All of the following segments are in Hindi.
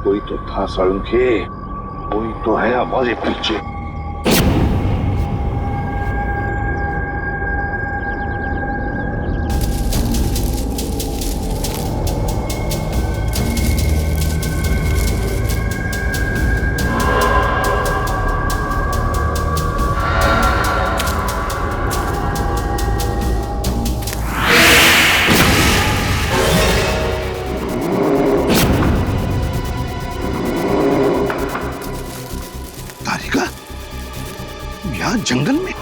कोई तो था साळुंखे, कोई तो है हमारे पीछे। जंगल में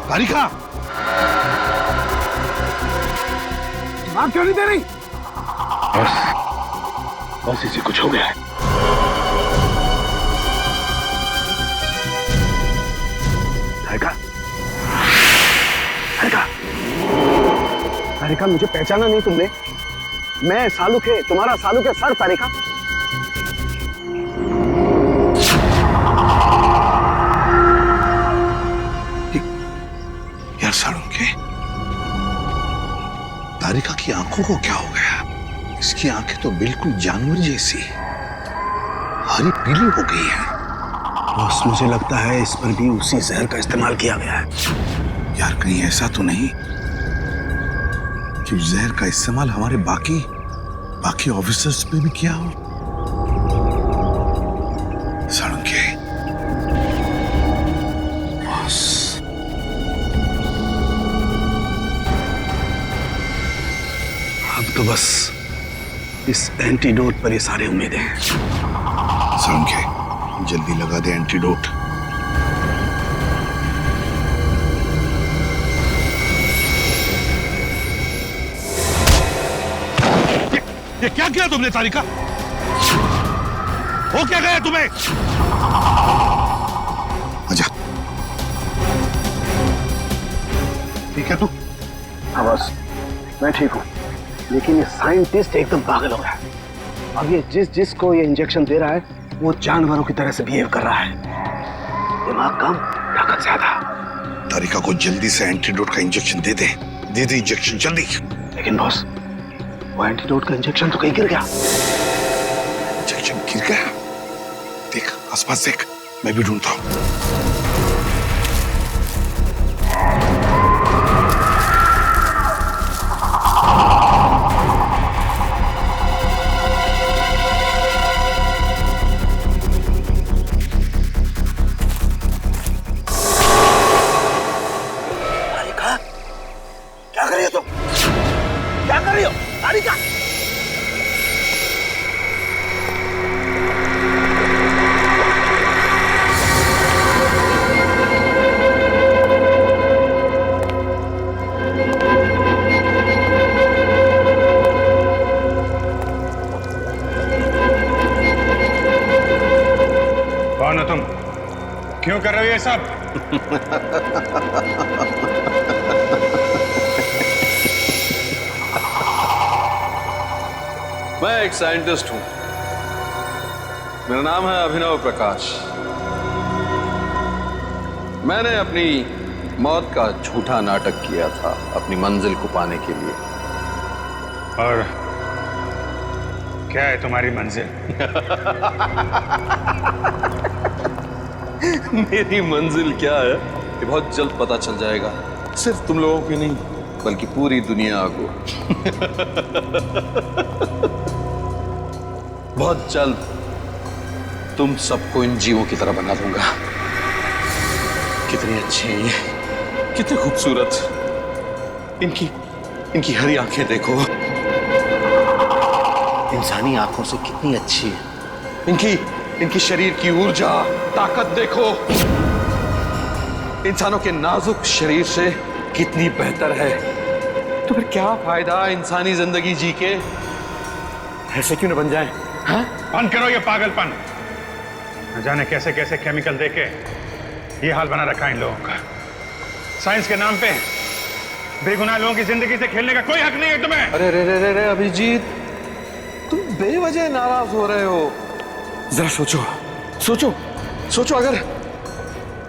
तारिका दिमाग क्यों नहीं दे रही? बस इसे कुछ हो गया है। तारिका, तारिका, तारिका, मुझे पहचाना नहीं तुमने? मैं सालुक है, तुम्हारा सालुक है सर। तारिका, साळुंखे, तारिका की आंखों को क्या हो गया? इसकी आंखें तो बिल्कुल जानवर जैसी हरी पीली हो गई है। बस मुझे लगता है इस पर भी उसी जहर का इस्तेमाल किया गया है। यार कहीं ऐसा तो नहीं कि जहर का इस्तेमाल हमारे बाकी ऑफिसर्स पे भी किया हो? साळुंखे, अब तो बस इस एंटीडोट पर ये सारी उम्मीदें हैं। साळुंखे, जल्दी लगा दे एंटीडोट। ये क्या किया तुमने तारिका? हो क्या गया तुम्हें? आजा। ठीक है तू? हाँ बस, मैं ठीक हूँ, लेकिन ये साइंटिस्ट एकदम पागल हो गया है। अब ये जिसको ये इंजेक्शन दे रहा है वो जानवरों की तरह से बिहेव कर रहा है। दिमाग कम, ताकत ज्यादा। तारिका को जल्दी से एंटीडोट का इंजेक्शन दे दे इंजेक्शन जल्दी। लेकिन बॉस, वो एंटीडोट का इंजेक्शन तो कहीं गिर गया। इंजेक्शन गिर गया? देख आसपास देख, मैं भी ढूंढता हूँ। क्या कर रही हो तुम? क्या कर रही हो तारिका? कौन हो तुम? क्यों कर रहे हो ये सब? मैं एक साइंटिस्ट हूं। मेरा नाम है अभिनव प्रकाश। मैंने अपनी मौत का झूठा नाटक किया था अपनी मंजिल को पाने के लिए। और क्या है तुम्हारी मंजिल? मेरी मंजिल क्या है ये बहुत जल्द पता चल जाएगा। सिर्फ तुम लोगों की नहीं बल्कि पूरी दुनिया को। बहुत जल्द तुम सबको इन जीवों की तरह बना दूंगा। कितनी अच्छी है ये, कितनी खूबसूरत। इनकी हरी आंखें देखो, इंसानी आंखों से कितनी अच्छी है। इनकी शरीर की ऊर्जा, ताकत देखो, इंसानों के नाजुक शरीर से कितनी बेहतर है। तो फिर क्या फायदा इंसानी जिंदगी जी के? ऐसे क्यों न बन जाए? हाँ? बंद करो ये पागलपन। न जाने कैसे कैसे केमिकल देके ये हाल बना रखा है इन लोगों का। साइंस के नाम पे बेगुनाह लोगों की जिंदगी से खेलने का कोई हक नहीं है तुम्हें। अरे रे रे रे रे अभिजीत, तुम बेवजह नाराज हो रहे हो। जरा सोचो अगर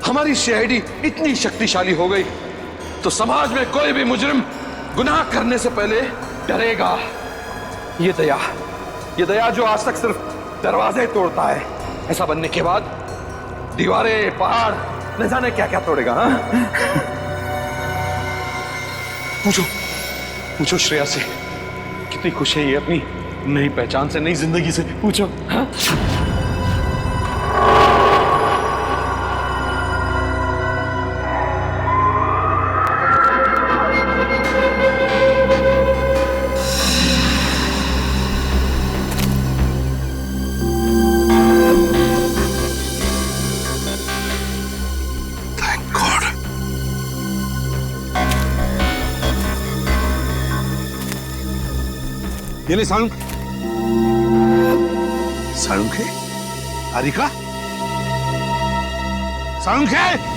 हमारी सीआईडी इतनी शक्तिशाली हो गई तो समाज में कोई भी मुजरिम गुनाह करने से पहले डरेगा। ये दया ये दया जो आज तक सिर्फ दरवाजे तोड़ता है, ऐसा बनने के बाद दीवारें, पहाड़, न जाने क्या क्या तोड़ेगा। हाँ? पूछो श्रेया से कितनी खुश है ये अपनी नई पहचान से, नई जिंदगी से। पूछो। हाँ? ये ले साळुंख। साळुंखे? तारिका? साळुंखे?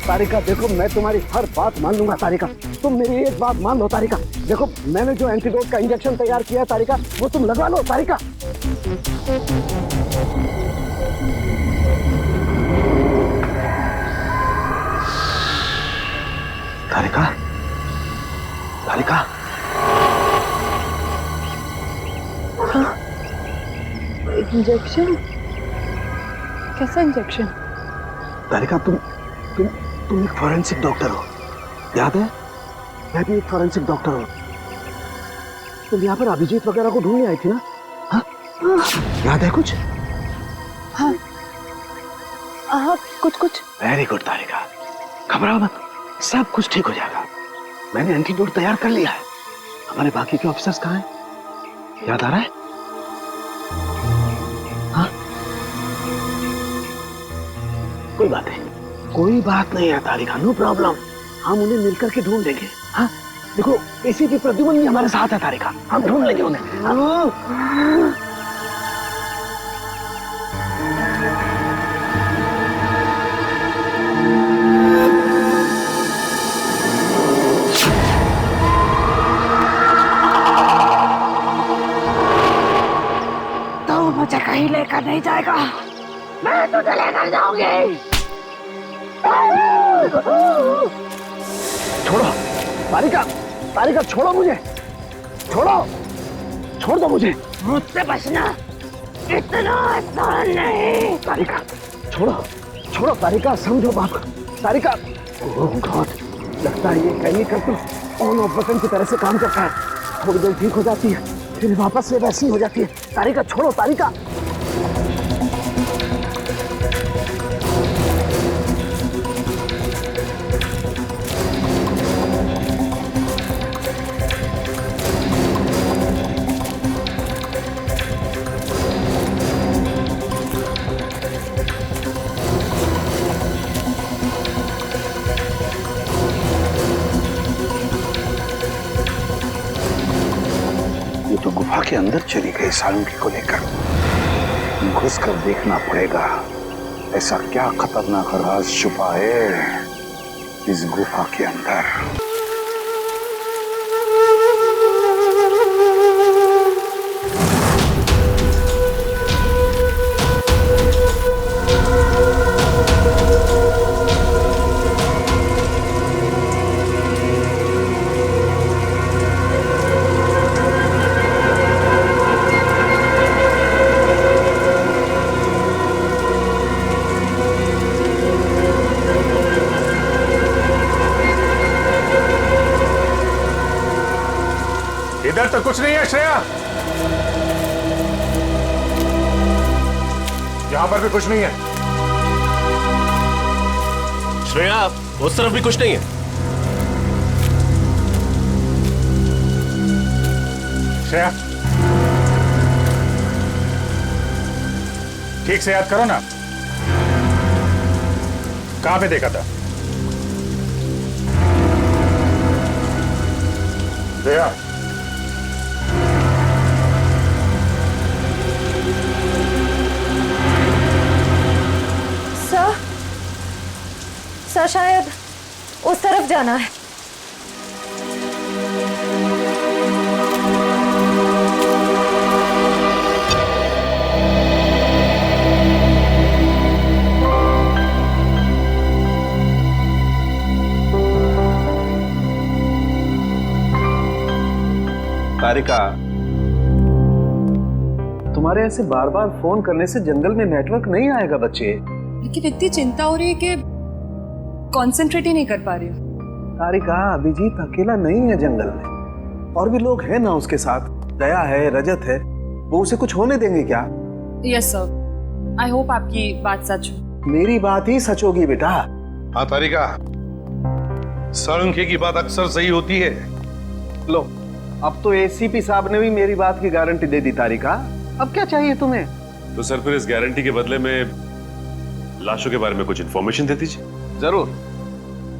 तारिका देखो, मैं तुम्हारी हर बात मान लूंगा तारिका, तुम मेरी एक बात मान लो तारिका। देखो मैंने जो एंटीडोट का इंजेक्शन तैयार किया है तारिका, वो तुम लगा लो तारिका। तारिका, तारिका। हाँ, इंजेक्शन? कैसा इंजेक्शन? तारिका तुम एक फॉरेंसिक डॉक्टर हो, याद है? मैं भी एक फॉरेंसिक डॉक्टर हूँ। तुम यहाँ पर अभिजीत वगैरह को ढूंढने आई थी ना? हाँ? याद है कुछ? हाँ, हाँ, कुछ। वेरी गुड तारिका, घबराओ मत, सब कुछ ठीक हो जाएगा। मैंने एंटीडोट तैयार कर लिया है। हमारे बाकी के ऑफिसर्स कहाँ हैं? याद आ रहा है? हाँ? कोई बात नहीं है तारिका, नो प्रॉब्लम। हम उन्हें मिलकर के ढूंढ लेंगे। हाँ देखो, एसीपी प्रद्युम्न भी हमारे साथ है तारिका, हम ढूंढ लेंगे उन्हें। तो मुझे कहीं लेकर नहीं जाएगा, मैं तुझे लेकर जाऊंगी। छोड़ो तारिका, तारिका छोड़ो मुझे, छोड़ दो मुझे। मुझसे बचना इतना आसान नहीं। तारिका छोड़ो तारिका, समझो बात। तारिका, ओह गॉड, लगता है ये केमिकल तो ऑन ऑफ बटन की तरह से काम करता है। थोड़ी देर ठीक हो जाती है, फिर वापस से वैसी हो जाती है। तारिका छोड़ो तारिका। तो गुफा के अंदर चली गई साळुंखे को लेकर। घुसकर देखना पड़ेगा, ऐसा क्या खतरनाक राज छुपा है इस गुफा के अंदर। इधर तो कुछ नहीं है श्रेया, यहां पर भी कुछ नहीं है। श्रेया, उस तरफ भी कुछ नहीं है। श्रेया, ठीक से याद करो ना, कहां पे देखा था? श्रेया, जाना है। तारिका, तुम्हारे ऐसे बार बार फोन करने से जंगल में नेटवर्क नहीं आएगा बच्चे। लेकिन इतनी चिंता हो रही है कि कंसंट्रेट ही नहीं कर पा रही हूँ। तारिका, अभिजीत अकेला नहीं है जंगल में, और भी लोग हैं ना उसके साथ। दया है, रजत है, वो उसे कुछ होने देंगे क्या? यस सर, आई होप आपकी बात सच हो। मेरी बात ही सच होगी बेटा। हाँ तारिका, साळुंखे की बात अक्सर सही होती है। लो, अब तो एसीपी साहब ने भी मेरी बात की गारंटी दे दी। तारिका, अब क्या चाहिए तुम्हें? तो सर फिर इस गारंटी के बदले में लाशों के बारे में कुछ इन्फॉर्मेशन दे दीजिए। जरूर।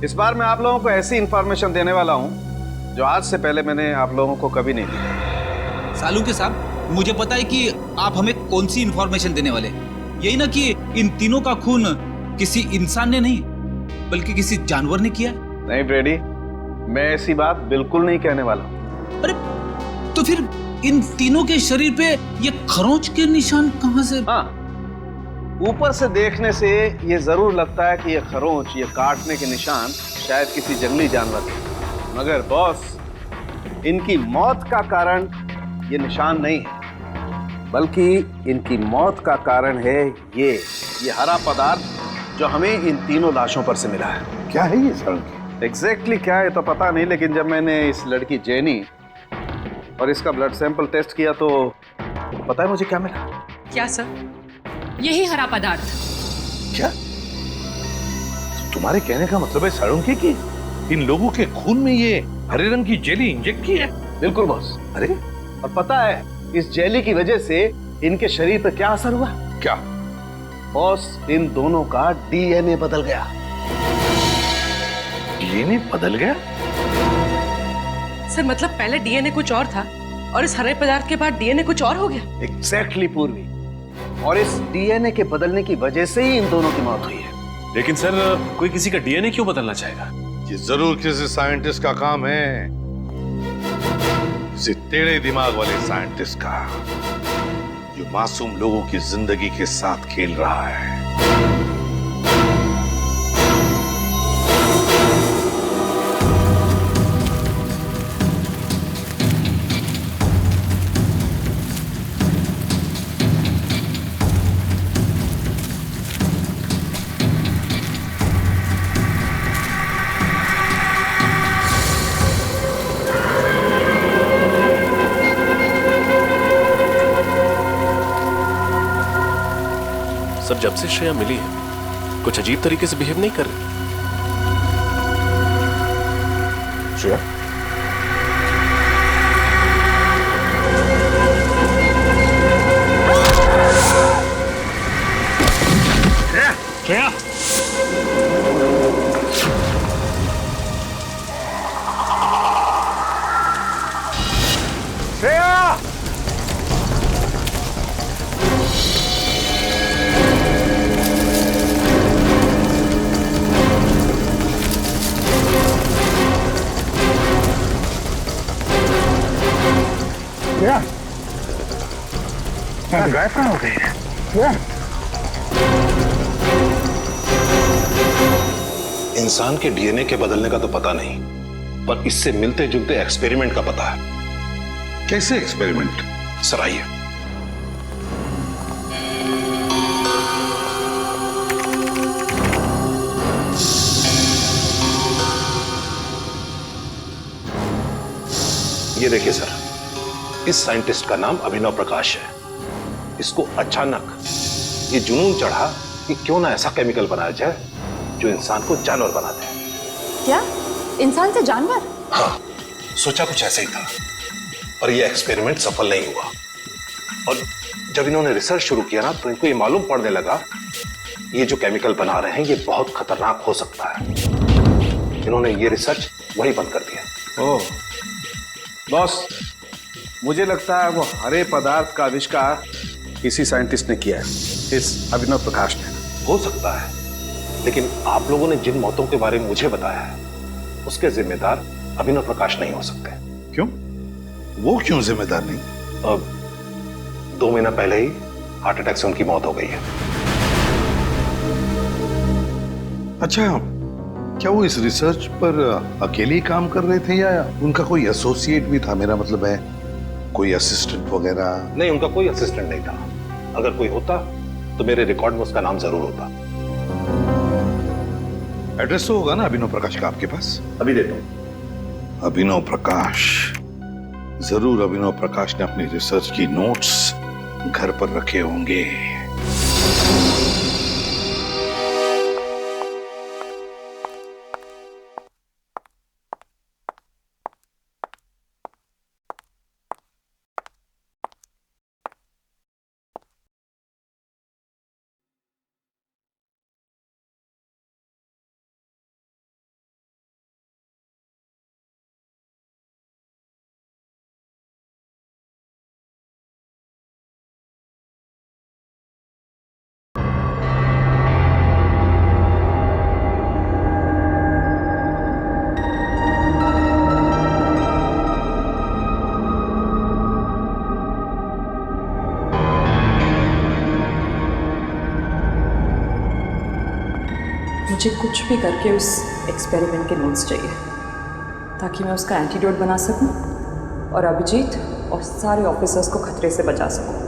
इस बार मैं आप लोगों को ऐसी इंफॉर्मेशन देने वाला हूं जो आज से पहले मैंने आप लोगों को कभी नहीं दी। सालुंखे साहब, मुझे पता है कि आप हमें कौन सी इंफॉर्मेशन देने वाले। यही ना कि इन तीनों का खून किसी इंसान ने नहीं बल्कि किसी जानवर ने किया। नहीं ब्रेडी, मैं ऐसी बात बिल्कुल नहीं कहने वाला। अरे तो फिर इन तीनों के शरीर पे ये खरोंच के निशान कहां से? हाँ, ऊपर से देखने से ये जरूर लगता है कि ये खरोंच, ये काटने के निशान शायद किसी जंगली जानवर के, मगर बॉस, इनकी मौत का कारण ये निशान नहीं है, बल्कि इनकी मौत का कारण है ये हरा पदार्थ जो हमें इन तीनों लाशों पर से मिला है। क्या है ये साळुंखे? एग्जैक्टली क्या है तो पता नहीं, लेकिन जब मैंने इस लड़की जेनी और इसका ब्लड सैंपल टेस्ट किया तो पता है मुझे क्या मिला? क्या सर? यही हरा पदार्थ। क्या तुम्हारे कहने का मतलब है साळुंखे की इन लोगों के खून में ये हरे रंग की जेली इंजेक्ट की है? बिल्कुल बॉस। अरे, और पता है इस जेली की वजह से इनके शरीर पर क्या असर हुआ? क्या बॉस, इन दोनों का डीएनए बदल गया। डीएनए बदल गया? सर मतलब पहले डीएनए कुछ और था और इस हरे पदार्थ के बाद डीएनए कुछ और हो गया? एग्जैक्टली पूर्वी, और इस डीएनए के बदलने की वजह से ही इन दोनों की मौत हुई है। लेकिन सर, कोई किसी का डीएनए क्यों बदलना चाहेगा? ये जरूर किसी साइंटिस्ट का काम है, किसी टेढ़े दिमाग वाले साइंटिस्ट का, जो मासूम लोगों की जिंदगी के साथ खेल रहा है। सर, जब से श्रेया मिली है कुछ अजीब तरीके से बिहेव नहीं कर रही। श्रेया, श्रेया, गायब कहाँ हो गई है? इंसान के डीएनए के बदलने का तो पता नहीं, पर इससे मिलते जुलते एक्सपेरिमेंट का पता है। कैसे एक्सपेरिमेंट? सर आइए। ये देखिए सर, इस साइंटिस्ट का नाम अभिनव प्रकाश है। इसको अचानक ये जुनून चढ़ा कि क्यों ना ऐसा केमिकल बनाया जाए जो इंसान को जानवर बना दे। क्या? इंसान से जानवर? हाँ, सोचा कुछ ऐसे ही था, पर यह एक्सपेरिमेंट सफल नहीं हुआ। और जब इन्होंने रिसर्च शुरू किया ना, तो इनको ये मालूम पड़ने लगा ये जो केमिकल बना रहे हैं ये बहुत खतरनाक हो सकता है। इन्होंने ये रिसर्च वही बंद कर दिया। ओह बॉस, मुझे लगता है वो हरे पदार्थ का आविष्कार किसी साइंटिस्ट ने किया है, इस अभिनव प्रकाश ने। हो सकता है, लेकिन आप लोगों ने जिन मौतों के बारे में मुझे बताया है उसके जिम्मेदार अभिनव प्रकाश नहीं हो सकते। क्यों? वो क्यों जिम्मेदार नहीं? अब 2 महीना पहले ही हार्ट अटैक से उनकी मौत हो गई है। अच्छा, क्या वो इस रिसर्च पर अकेले ही काम कर रहे थे या उनका कोई एसोसिएट भी था? मेरा मतलब है कोई असिस्टेंट वगैरह? नहीं, उनका कोई असिस्टेंट नहीं था। अगर कोई होता तो मेरे रिकॉर्ड में उसका नाम जरूर होता। एड्रेस तो होगा ना अभिनव प्रकाश का आपके पास? अभी देता हूं। अभिनव प्रकाश, जरूर अभिनव प्रकाश ने अपनी रिसर्च की नोट्स घर पर रखे होंगे। मुझे कुछ भी करके उस एक्सपेरिमेंट के नोट्स चाहिए ताकि मैं उसका एंटीडोट बना सकूं और अभिजीत और सारे ऑफिसर्स को खतरे से बचा सकूं।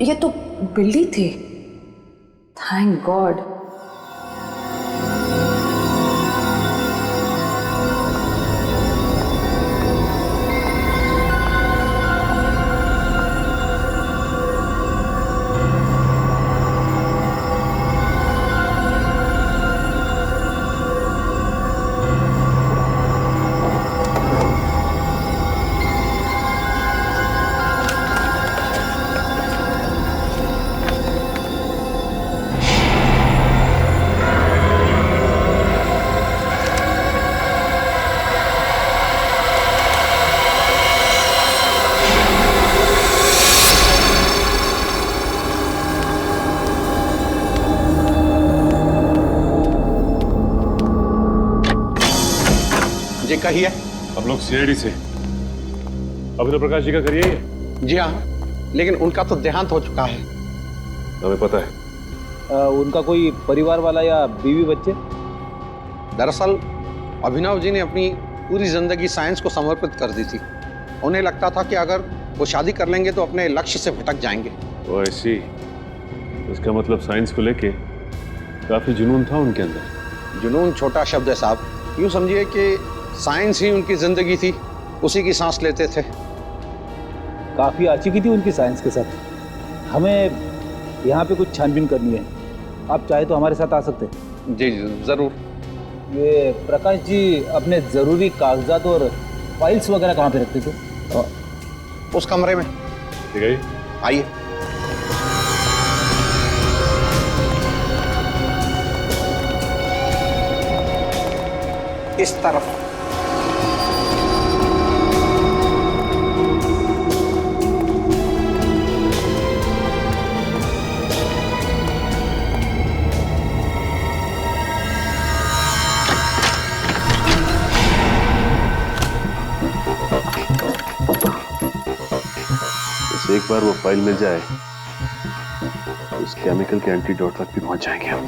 ये तो बिल्ली थी। Thank God. जी कहिए। हम लोग सीआईडी से अभिनव प्रकाश जी का करिए ये? जी हाँ, लेकिन उनका तो देहांत हो चुका है। हमें पता है। उनका कोई परिवार वाला या बीवी बच्चे? दरअसल अभिनव जी ने अपनी पूरी जिंदगी साइंस को समर्पित कर दी थी। उन्हें लगता था कि अगर वो शादी कर लेंगे तो अपने लक्ष्य से भटक जाएंगे। वो ऐसी, इसका मतलब साइंस को लेके काफी जुनून था उनके अंदर। जुनून छोटा शब्द है साहब, यूं समझिए कि साइंस ही उनकी जिंदगी थी, उसी की सांस लेते थे। काफी आशिकी थी उनकी साइंस के साथ। हमें यहाँ पे कुछ छानबीन करनी है, आप चाहे तो हमारे साथ आ सकते हैं। जी जरूर। ये प्रकाश जी अपने जरूरी कागजात और फाइल्स वगैरह कहाँ पे रखते थे? उस कमरे में। ठीक है, आइए। इस तरफ। बस एक बार वो फाइल मिल जाए उस केमिकल के एंटीडोट तक भी पहुंच जाएंगे हम।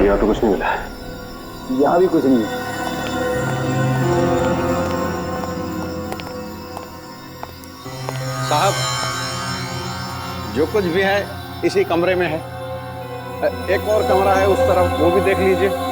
यहाँ तो कुछ नहीं मिला। यहाँ भी कुछ नहीं है। साहब, जो कुछ भी है इसी कमरे में है। एक और कमरा है उस तरफ, वो भी देख लीजिए।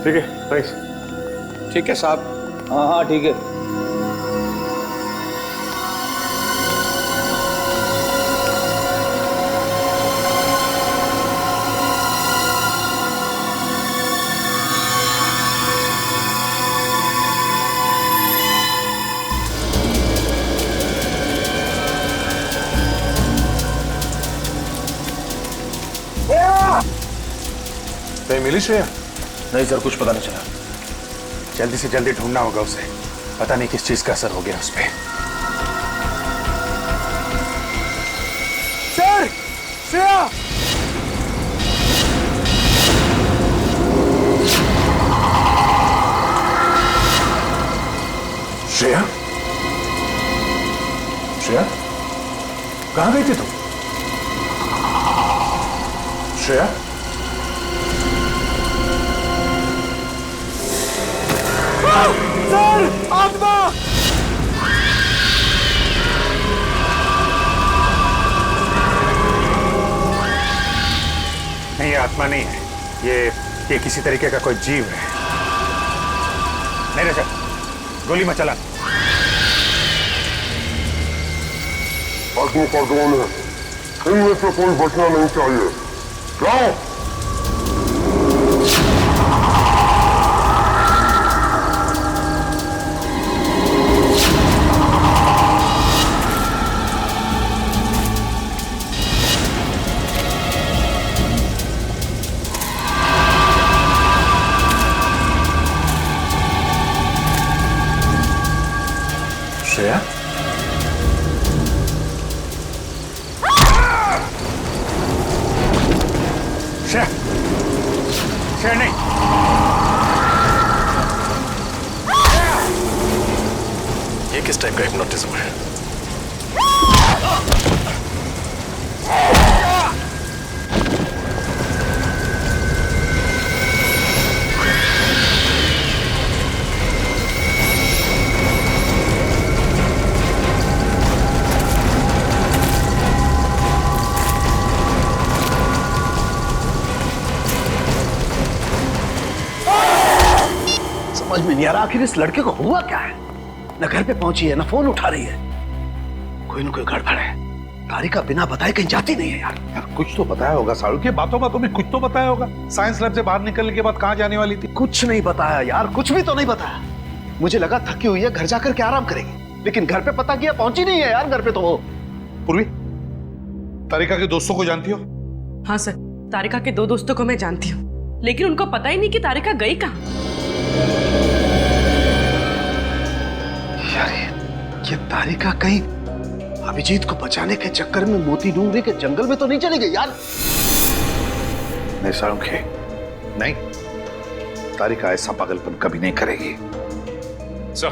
ठीक है, थैंक्स। ठीक है साहब। हाँ हाँ ठीक है। कहीं मिली श्रेया? नहीं सर, कुछ पता नहीं चला। जल्दी से जल्दी ढूंढना होगा उसे। पता नहीं किस चीज का असर हो गया उस पे। सर, श्रेया! श्रेया? श्रेया? कहां गई थी तुम? श्रेया? सर, आत्मा! नहीं, ये आत्मा नहीं है। ये किसी तरीके का कोई जीव है। नहीं रजत, गोली मत चला। आदमी का ड्रोन है, इनमें से कोई बचना नहीं चाहिए। जाओ। श्रेया? श्रेया, श्रेया नहीं। ये किस टाइप का हिप्नोटिज्म है? समझ में नहीं आ रहा आखिर इस लड़के को हुआ क्या है। न घर पे पहुंची है, न फोन उठा रही है। कोई न कोई गड़बड़ है। तारिका बिना बताए कहीं जाती नहीं है यार। यार कुछ तो बताया होगा साड़ू के, बातों बातों में कुछ तो बताया होगा। साइंस लैब से बाहर निकलने के बाद कहाँ जाने वाली थी? कुछ नहीं बताया यार, कुछ भी तो नहीं बताया। मुझे लगा थकी हुई है, घर जाकर के आराम करेगी, लेकिन घर पे पता किया पहुंची नहीं है यार घर पे तो वो। पूर्वी, तारिका के दोस्तों को जानती हो? हाँ सर, तारिका के 2 दोस्तों को मैं जानती हूँ, लेकिन उनको पता ही नहीं कि तारिका गई कहाँ। यार ये तारिका कहीं अभिजीत को बचाने के चक्कर में मोती डूंगरी के जंगल में तो नहीं चली गई यार? नहीं साळुंखे, नहीं, तारिका ऐसा पागलपन कभी नहीं करेगी। सर,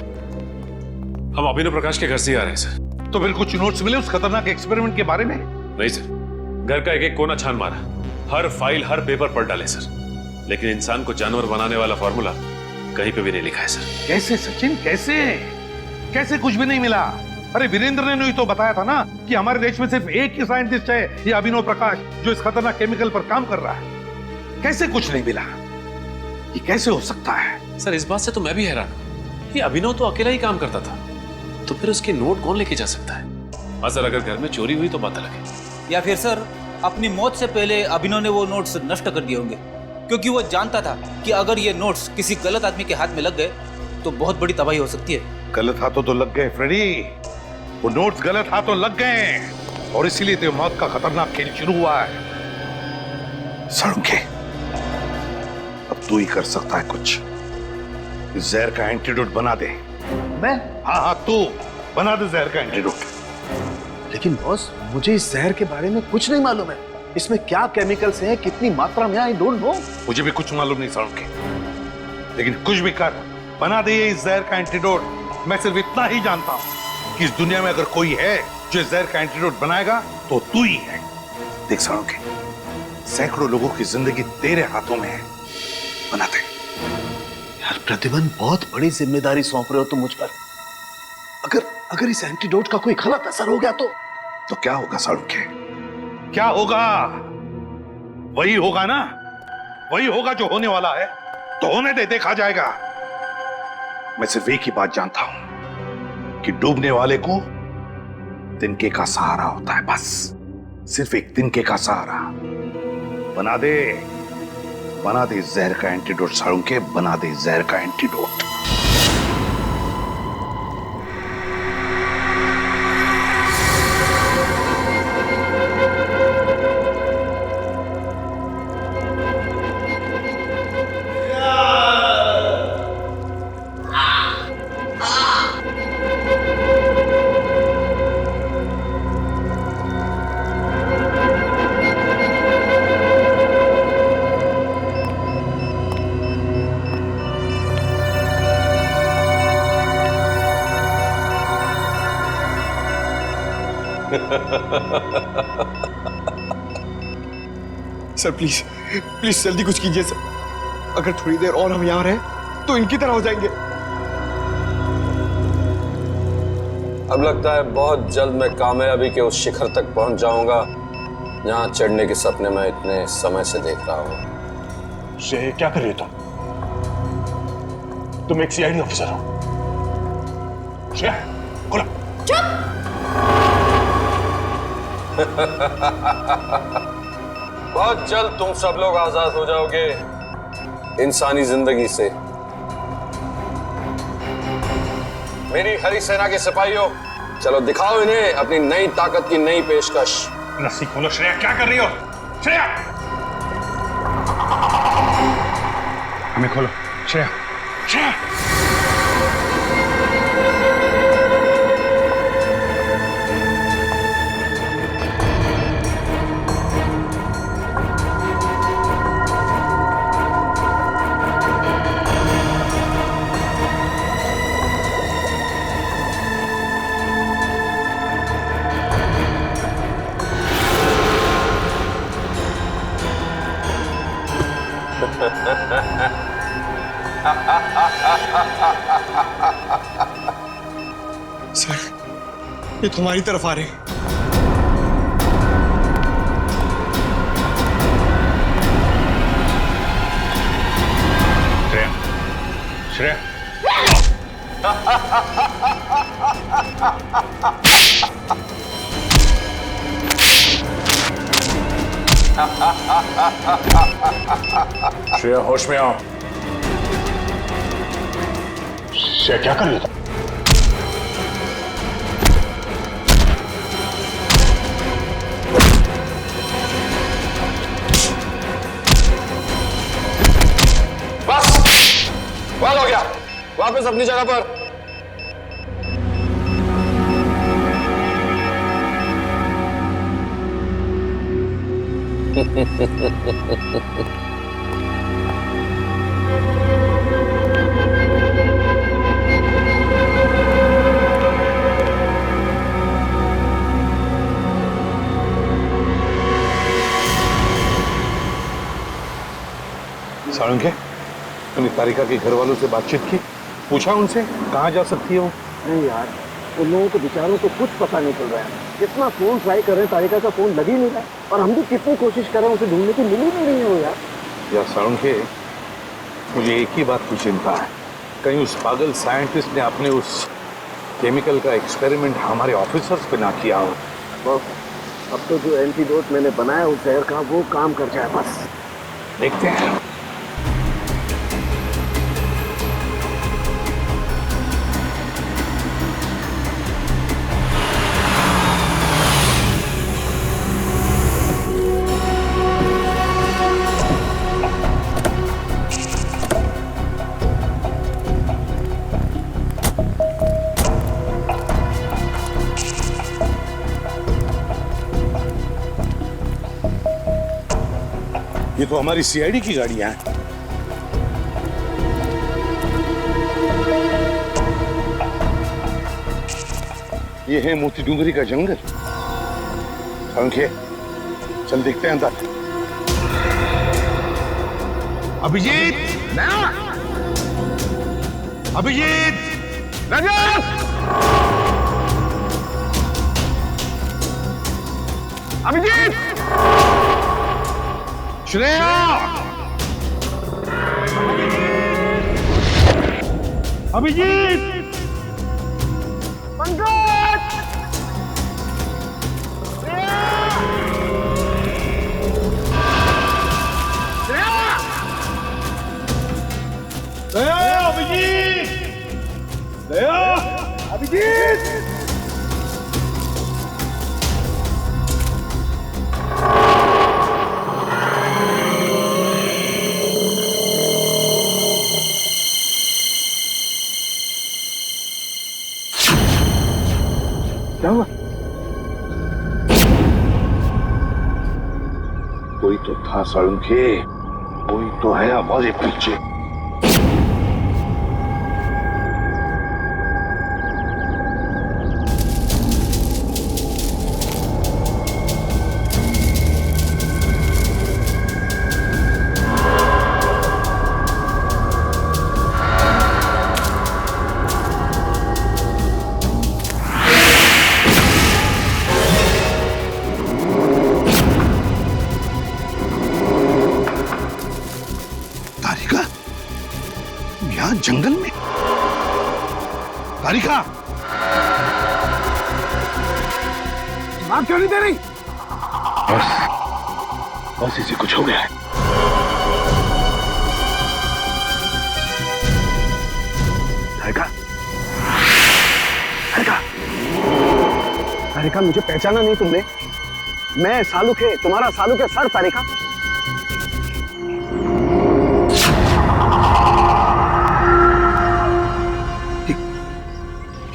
हम अभिनव प्रकाश के घर से आ रहे हैं सर। तो फिर कुछ नोट्स मिले उस खतरनाक एक्सपेरिमेंट के बारे में? नहीं सर, घर का एक एक कोना छान मारा, हर फाइल हर पेपर पढ़ डाले सर। लेकिन इंसान को जानवर बनाने वाला फॉर्मूला कहीं पे भी नहीं लिखा है सर। कैसे सचिन, कैसे कैसे कुछ भी नहीं मिला? अरे वीरेंद्र ने ही तो बताया था ना कि हमारे देश में सिर्फ एक ही साइंटिस्ट है, ये अभिनव प्रकाश, जो इस खतरनाक केमिकल पर काम कर रहा है। कैसे कुछ नहीं मिला? ये कैसे हो सकता है? सर इस बात से तो मैं भी हैरान हूं कि अभिनव तो अकेला ही काम करता था, तो फिर उसके नोट कौन लेके जा सकता है? हाँ सर, अगर घर में चोरी हुई तो बात अलग है। या फिर सर अपनी मौत से पहले अभिनव ने वो नोट्स नष्ट कर दिए होंगे, क्योंकि वो जानता था कि अगर ये नोट्स किसी गलत आदमी के हाथ में लग गए तो बहुत बड़ी तबाही हो सकती है। गलत हाथों तो लग गए फ्रेडी, वो नोट्स गलत हाथों लग गए और इसीलिए तो मौत का खतरनाक खेल शुरू हुआ है। सड़के, अब तू ही कर सकता है कुछ। इस जहर का एंटीडोट बना दे। मैं? हाँ, तू बना दे जहर का एंटीडोट। लेकिन बॉस, मुझे इस जहर के बारे में कुछ नहीं मालूम है। इसमें क्या केमिकल्स हैं, कितनी मात्रा में, आई डोंट नो। मुझे भी कुछ मालूम नहीं सड़के, लेकिन कुछ भी कर, बना दे इस जहर का एंटीडोट। मैं सिर्फ इतना ही जानता हूं कि इस दुनिया में अगर कोई है जो इस जहर का एंटीडोट बनाएगा तो तू ही है। देख सड़के, सैकड़ों लोगों की जिंदगी तेरे हाथों में है, बना दे। यार प्रतिबंध, बहुत बड़ी जिम्मेदारी सौंप रहे हो तुम मुझ पर। अगर इस एंटीडोट का कोई गलत असर हो गया तो क्या होगा सड़के? क्या होगा? वही होगा ना, वही होगा जो होने वाला है। तो होने दे, देखा जाएगा। मैं सिर्फ एक ही बात जानता हूं कि डूबने वाले को तिनके का सहारा होता है, बस सिर्फ एक तिनके का सहारा। बना दे जहर का एंटीडोट साळुंके, बना दे जहर का एंटीडोट। सर प्लीज प्लीज जल्दी कुछ कीजिए सर। अगर थोड़ी देर और हम यहां रहे तो इनकी तरह हो जाएंगे। अब लगता है बहुत जल्द मैं कामयाबी के उस शिखर तक पहुंच जाऊंगा जहां चढ़ने के सपने मैं इतने समय से देख रहा हूं। श्रेय, क्या कर रही हो तुम एक सीआईडी ऑफिसर हो। श्रेया, बोला। बहुत जल्द तुम सब लोग आजाद हो जाओगे इंसानी जिंदगी से। मेरी हरी सेना के सिपाहियों, चलो दिखाओ इन्हें अपनी नई ताकत की नई पेशकश। रस्सी खोलो। श्रेया, क्या कर रही हो? श्रेया, हमें खोलो। श्रेया, श्रेया। सर, ये तुम्हारी तरफ आ रहे हैं। श्रेया, श्रेया। श्रेया, होश में आओ। श्रेया, क्या कर रही हो? बस, वाल हो गया। वापस अपनी जगह पर। साळुंखे, तूने तारिका के घर वालों से बातचीत की? पूछा उनसे कहाँ जा सकती है वो? नहीं यार, उन लोगों को बेचारों को कुछ पता नहीं चल रहा है। कितना फोन ट्राई कर रहे हैं, तारिका का फोन लग ही नहीं रहा है। और हम भी कितनी कोशिश कर रहे हैं उसे ढूंढने की, मिल ही नहीं रही है वो यार। यार साळुंखे, मुझे एक ही बात की चिंता है, कहीं उस पागल साइंटिस्ट ने अपने उस केमिकल का एक्सपेरिमेंट हमारे ऑफिसर्स पे ना किया हो। बस अब तो जो एंटीडोट मैंने बनाया उस जहर का, वो काम कर जाए बस। देखते हैं। ये तो हमारी सीआईडी की गाड़ियां हैं। ये है मोती डूंगरी का जंगल। साळुंखे, चल देखते हैं अंदर। अभिजीत, अभिजीत, रजत, अभिजीत, श्रेया, अभिजीत, पंकज, श्रेया, अभिजीत, अभिजीत। क्या हुआ? कोई तो था साळुंखे, कोई तो है हमारे पीछे। जंगल में तारिका, दिमाग क्यों नहीं दे रही? बस इसे कुछ हो गया है। तारिका, तारिका, तारिका, मुझे पहचाना नहीं तुमने? मैं सालुखे, तुम्हारा सालुखे सर। तारिका,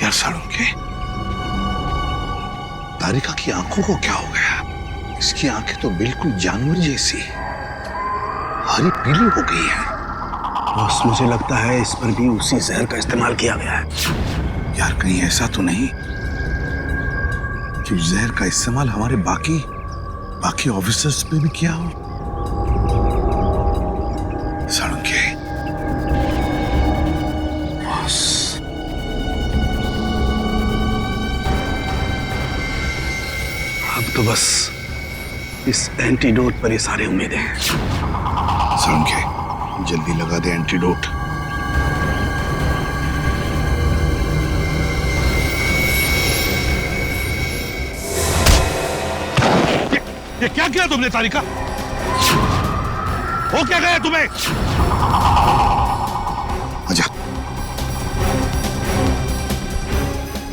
यार साळुंखे, तारिका की आंखों को क्या हो गया? इसकी आंखें तो बिल्कुल जानवर जैसी हरी पीली हो गई है। बस मुझे लगता है इस पर भी उसी जहर का इस्तेमाल किया गया है। यार कहीं ऐसा तो नहीं कि उस जहर का इस्तेमाल हमारे बाकी ऑफिसर्स पे भी किया हो? साळुंखे, तो बस इस एंटीडोट पर ही सारी उम्मीदें हैं। साळुंखे, जल्दी लगा दे एंटीडोट। ये क्या किया तुमने तारिका? हो क्या गया तुम्हें? आजा।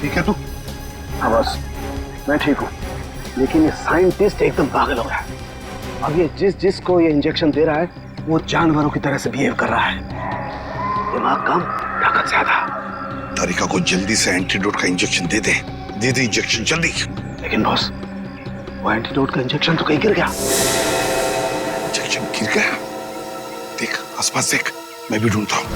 ठीक है तू? हाँ बस, मैं ठीक हूँ, लेकिन ये साइंटिस्ट एकदम पागल हो रहा है। अब ये जिसको ये इंजेक्शन दे रहा है वो जानवरों की तरह से बिहेव कर रहा है। दिमाग कम, ताकत ज्यादा। तारिका को जल्दी से एंटीडोट का इंजेक्शन दे दे। दे दे इंजेक्शन जल्दी। लेकिन बॉस, वो एंटीडोट का इंजेक्शन तो कहीं गिर गया। इंजेक्शन गिर गया? देख आसपास देख, मैं भी ढूंढता हूँ।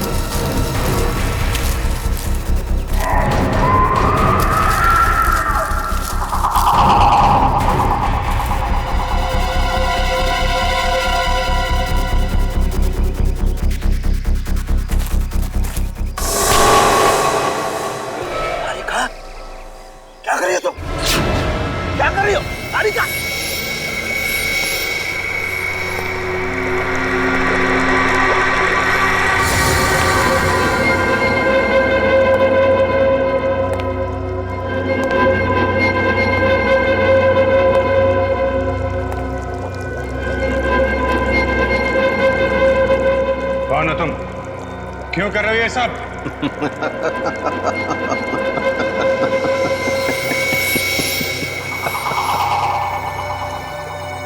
रही हो तारिका? कौन हो तुम? क्यों कर रहे हो ये सब?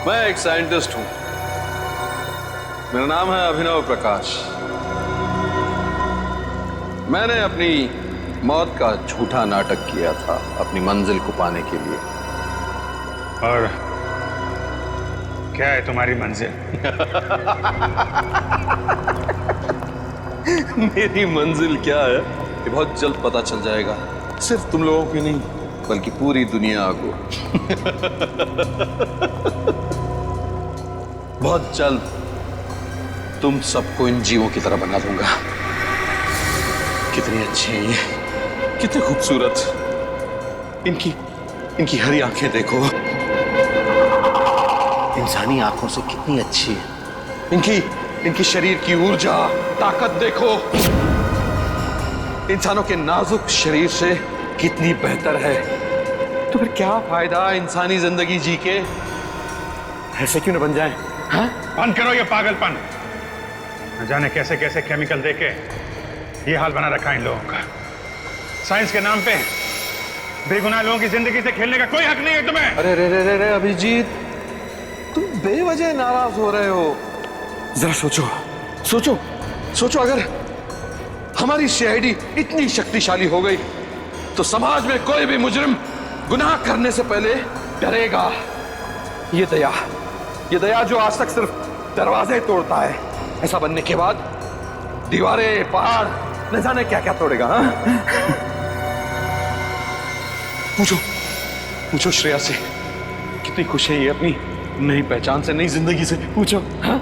मैं एक साइंटिस्ट हूं। मेरा नाम है अभिनव प्रकाश। मैंने अपनी मौत का झूठा नाटक किया था अपनी मंजिल को पाने के लिए। और क्या है तुम्हारी मंजिल? मेरी मंजिल क्या है ये बहुत जल्द पता चल जाएगा। सिर्फ तुम लोगों की नहीं बल्कि पूरी दुनिया को। बहुत जल्द तुम सबको इन जीवों की तरह बना दूंगा। कितनी अच्छी है ये, कितने खूबसूरत। इनकी हरी आंखें देखो, इंसानी आंखों से कितनी अच्छी है। इनकी शरीर की ऊर्जा ताकत देखो। इंसानों के नाजुक शरीर से कितनी बेहतर है। तो फिर क्या फायदा इंसानी जिंदगी जी के? ऐसे क्यों न बन जाए? हाँ? बंद करो ये पागलपन। न जाने कैसे कैसे केमिकल देके ये हाल बना रखा है इन लोगों का। साइंस के नाम पे बेगुनाह लोगों की जिंदगी से खेलने का कोई हक नहीं है तुम्हें। अरे रे रे रे रे अभिजीत, तुम बेवजह नाराज हो रहे हो। जरा सोचो अगर हमारी सीआईडी इतनी शक्तिशाली हो गई तो समाज में कोई भी मुजरिम गुनाह करने से पहले डरेगा। ये दया जो आज तक सिर्फ दरवाजे तोड़ता है, ऐसा बनने के बाद दीवारें पहाड़ न जाने क्या क्या तोड़ेगा। पूछो श्रेया से कितनी खुश है ये अपनी नई पहचान से, नई जिंदगी से। पूछो। हाँ?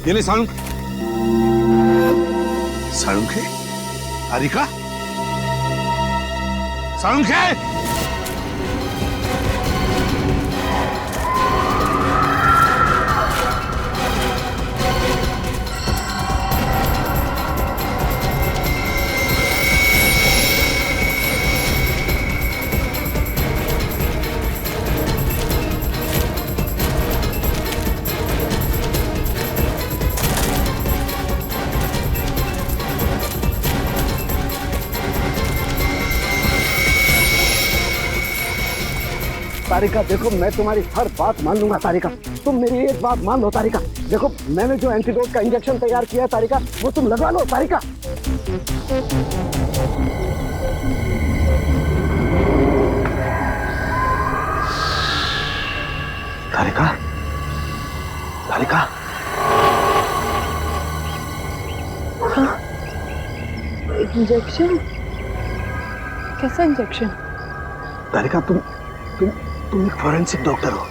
ये ले सालुंखे। सालुंखे? तारिका? सालुंखे? तारिका देखो, मैं तुम्हारी हर बात मान लूंगा तारिका। तुम मेरी एक बात मान लो तारिका। देखो मैंने जो एंटीडोट का इंजेक्शन तैयार किया है तारिका, वो तुम लगा लो तारिका। तारिका, तारिका। हाँ? इंजेक्शन? कैसा इंजेक्शन? तारिका तुम एक फॉरेंसिक डॉक्टर हो,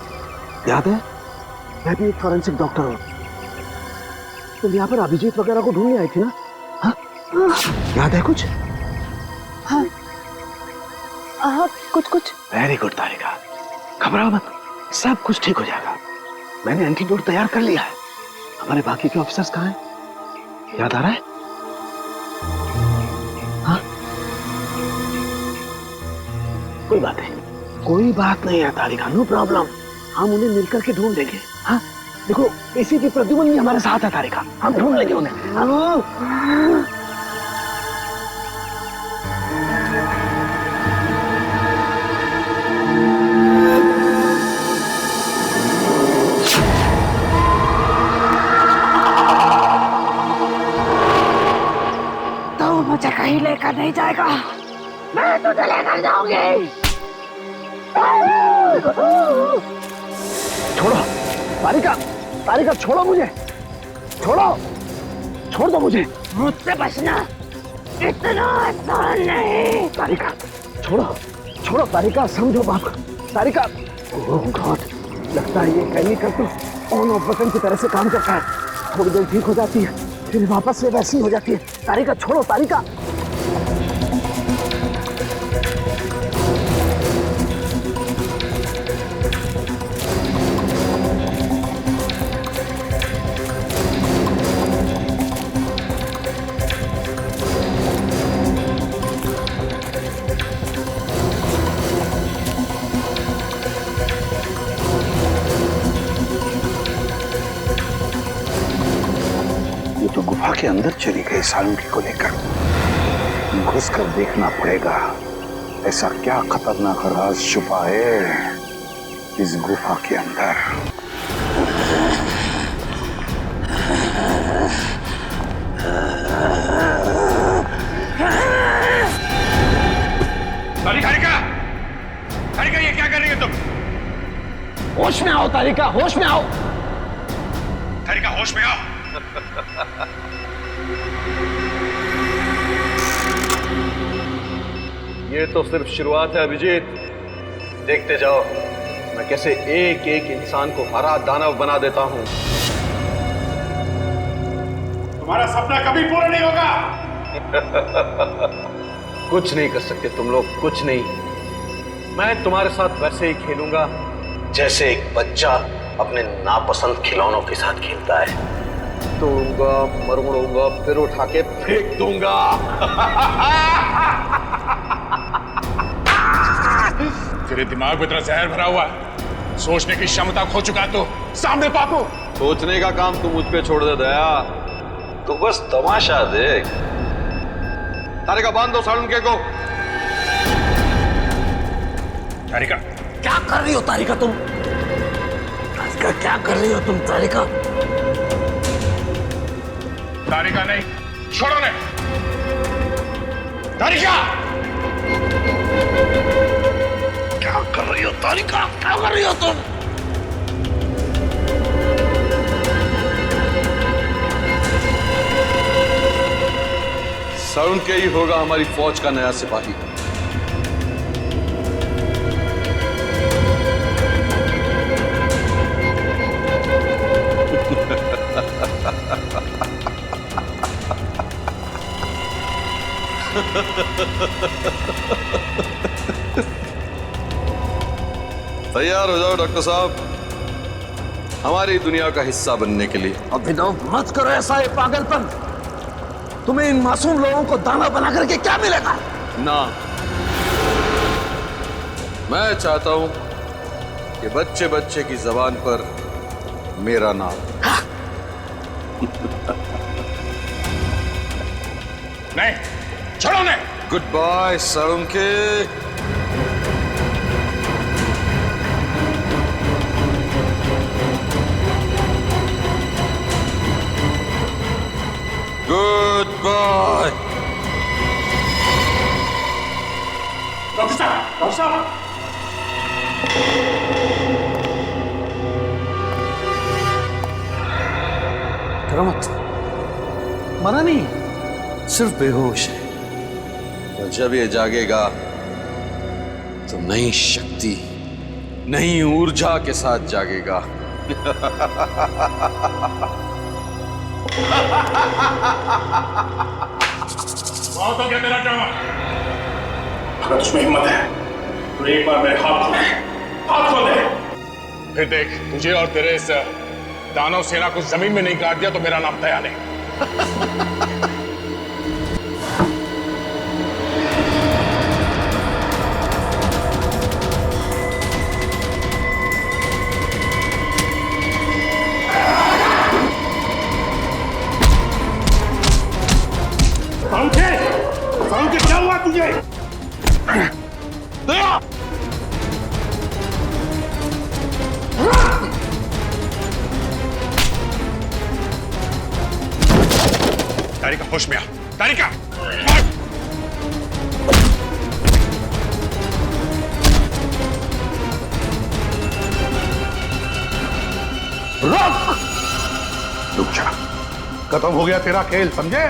याद है? मैं भी एक फॉरेंसिक डॉक्टर हूँ। तुम यहाँ पर अभिजीत वगैरह को ढूंढने आई थी ना? हाँ? याद है कुछ? हाँ कुछ। वेरी गुड तारिका, घबराओ मत, सब कुछ ठीक हो जाएगा। मैंने एंटीडोट तैयार कर लिया है। हमारे बाकी के ऑफिसर्स कहाँ हैं? याद आ रहा है? हाँ? कोई बात नहीं है तारिका, नो प्रॉब्लम। हम उन्हें मिलकर के ढूंढ लेंगे। हाँ देखो, इसी की प्रद्युमन भी हमारे साथ है तारिका, हम ढूंढ लेंगे उन्हें। तो मुझे कहीं लेकर नहीं जाएगा, मैं तुझे लेकर जाऊंगी। छोड़ो तारिका, तारिका छोड़ो मुझे, छोड़ो, छोड़ दो मुझे। मुझसे बचना इतना आसान नहीं। तारिका छोड़ो, छोड़ो तारिका, समझो बाप। तारिका, ओह गॉड, लगता है ये केमिकल तो ऑन ऑफ बटन की तरह से काम करता है। थोड़ी देर ठीक हो जाती है, फिर वापस से वैसी हो जाती है। तारिका छोड़ो, तारिका। तो गुफा के अंदर चली गई सालुंकी को लेकर। घुस कर देखना पड़ेगा ऐसा क्या खतरनाक राज छुपा है इस गुफा के अंदर। तारिका, तारिका ये क्या कर रही है तुम? होश में आओ तारिका, होश में आओ। तारिका होश में आओ। ये तो सिर्फ शुरुआत है अभिजीत। देखते जाओ मैं कैसे एक एक इंसान को हरा दानव बना देता हूं। तुम्हारा सपना कभी पूरा नहीं होगा। कुछ नहीं कर सकते तुम लोग, कुछ नहीं। मैं तुम्हारे साथ वैसे ही खेलूंगा जैसे एक बच्चा अपने नापसंद खिलौनों के साथ खेलता है। तोड़ूंगा, मरोड़ूंगा, फिर उठा के फेंक दूंगा। तेरे दिमाग में इतना जहर भरा हुआ है, सोचने की क्षमता खो चुका तो सामने पापू। सोचने का काम तू मुझ पे छोड़ दे दया, तू बस तमाशा देख। तारिका बांध दो सालुंके को। तारिका क्या कर रही हो तारिका तुम? तारिका क्या कर रही हो तुम? तारिका, तारिका नहीं, छोड़ो ने। तारिका क्या कर रही हो तारिका? क्या कर रही हो तुम? सालुंके ही होगा हमारी फौज का नया सिपाही। तैयार हो जाओ डॉक्टर साहब, हमारी दुनिया का हिस्सा बनने के लिए। अभिनव मत करो ऐसा, ये पागलपन। तुम्हें इन मासूम लोगों को दाना बना करके क्या मिलेगा? ना, मैं चाहता हूं कि बच्चे बच्चे की जबान पर मेरा नाम। नहीं, छोड़ो ने। Goodbye Salunke. Goodbye. Doctor साहब, डॉक्टर साहब। डरो मत, मरा नहीं, सिर्फ बेहोश है। और जब ये जागेगा तो नई शक्ति, नई ऊर्जा के साथ जागेगा। बहुत हो गया तेरा ड्रामा। अगर उसमें हिम्मत है तो एक बार मेरे हाथ खोल दे, हाथ खोल दे। फिर देख, तुझे और तेरे इस दानव सेना को जमीन में नहीं काट दिया तो मेरा नाम दया नहीं। सालुंके, क्या हुआ तुझे? तारिका होश में आ, तारिका। रुक! खत्म हो गया तेरा खेल, समझे?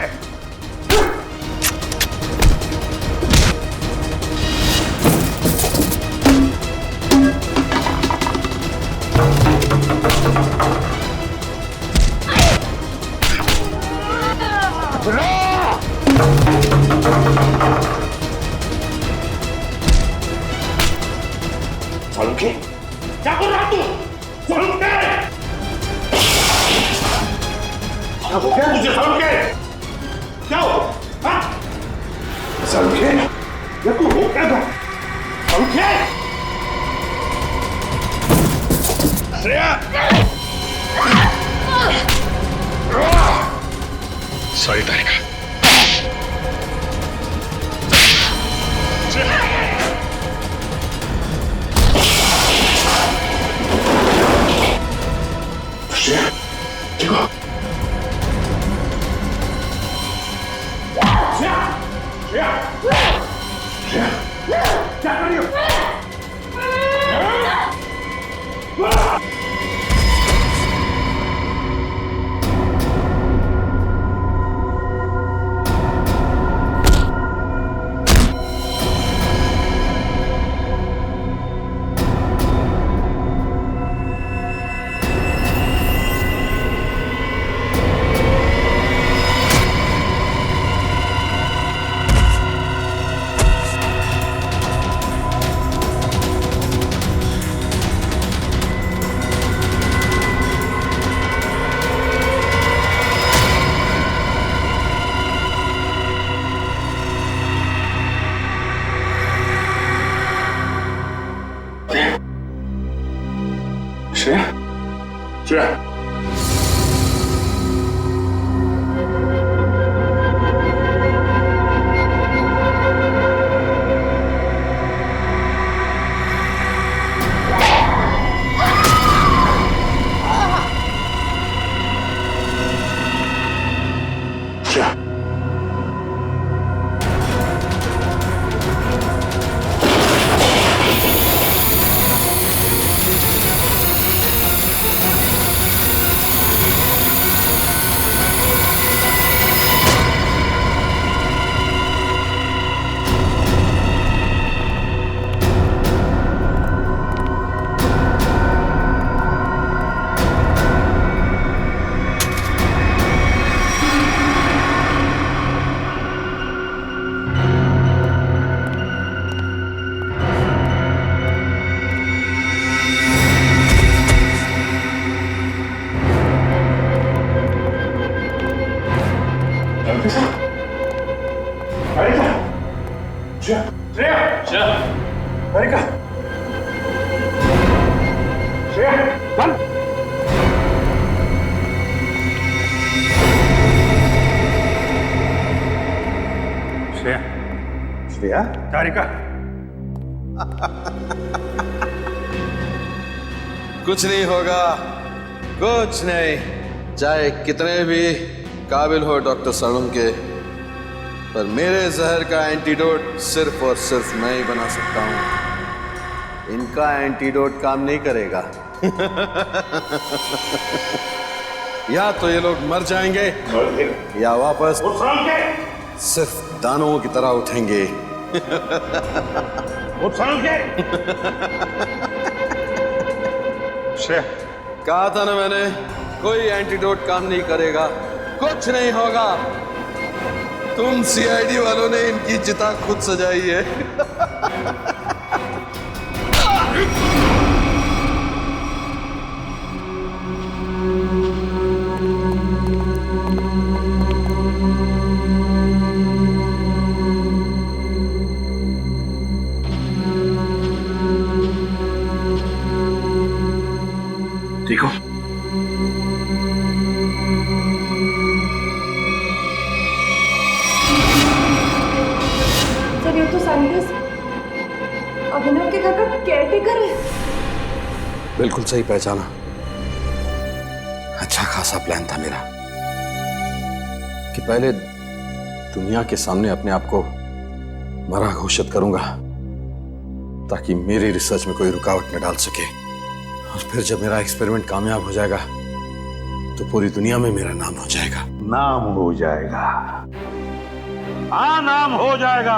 सालुंके, क्या कर रहा तू? सालुंके! क्या हो गया मुझे सालुंके? क्या हो? हाँ? सालुंके, ये तू हो क्या था? सालुंके! श्रेया! सॉरी तारिका। श्रेया, देखो। श्रेया, श्रेया, श्रेया, क्या कर रही हो? श्रेया, श्रेया, श्रेया, तारिका, कुछ नहीं होगा, कुछ नहीं। चाहे कितने भी काबिल हो डॉक्टर सालुंके, पर मेरे जहर का एंटीडोट सिर्फ और सिर्फ मैं ही बना सकता हूं। इनका एंटीडोट काम नहीं करेगा। या तो ये लोग मर जाएंगे या वापस सिर्फ दानों की तरह उठेंगे। कहा था ना मैंने, कोई एंटीडोट काम नहीं करेगा, कुछ नहीं होगा। तुम सीआईडी वालों ने इनकी चिता खुद सजाई है। देखो, सर ये तो साइंटिस्ट अभिनव के घर का केयरटेकर है। बिल्कुल सही पहचाना। अच्छा खासा प्लान था मेरा कि पहले दुनिया के सामने अपने आप को मरा घोषित करूंगा ताकि मेरी रिसर्च में कोई रुकावट न डाल सके, और फिर जब मेरा एक्सपेरिमेंट कामयाब हो जाएगा तो पूरी दुनिया में मेरा नाम हो जाएगा। नाम हो जाएगा। हाँ, नाम हो जाएगा।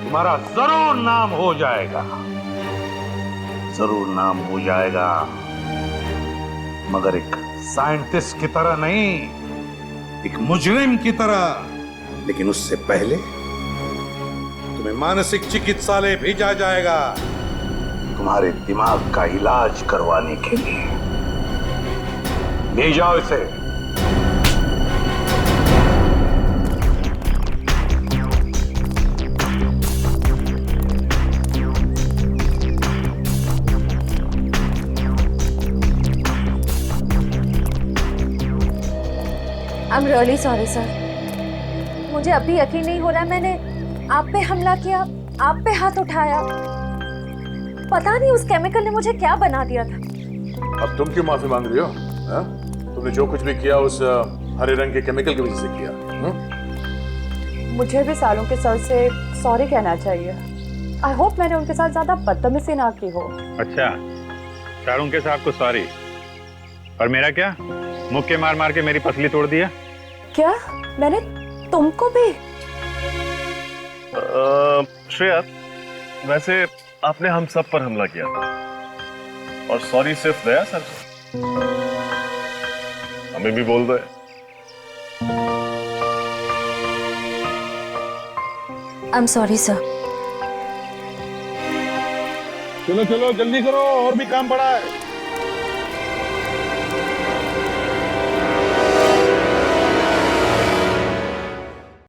तुम्हारा जरूर नाम हो जाएगा, जरूर नाम हो जाएगा, मगर एक साइंटिस्ट की तरह नहीं, एक मुजरिम की तरह। लेकिन उससे पहले तुम्हें मानसिक चिकित्सालय भेजा जाएगा तुम्हारे दिमाग का इलाज करवाने के लिए। ले जाओ इसे। I'm really sorry sir। मुझे अभी यकीन नहीं हो रहा है, मैंने आप पे हमला किया, आप पे हाथ उठाया। पता नहीं उस केमिकल ने मुझे क्या बना दिया था। अब तुम क्यों माफी मांग रही हो? हा? तुमने जो कुछ भी किया उस हरे रंग के केमिकल की वजह से किया। मुझे भी सालों के सर से सॉरी कहना चाहिए। आई होप मैंने उनके साथ ज्यादा बदतमीजी ना की हो। अच्छा, शाहरुख के साहब को सॉरी, और मेरा क्या? मुक्के मार मार के मेरी पसली तोड़ दिया। क्या मैंने तुमको भी? श्रेया, वैसे आपने हम सब पर हमला किया और सॉरी सिर्फ दया सर को, हमें भी बोल दो। I'm sorry sir। चलो चलो जल्दी करो, और भी काम पड़ा है।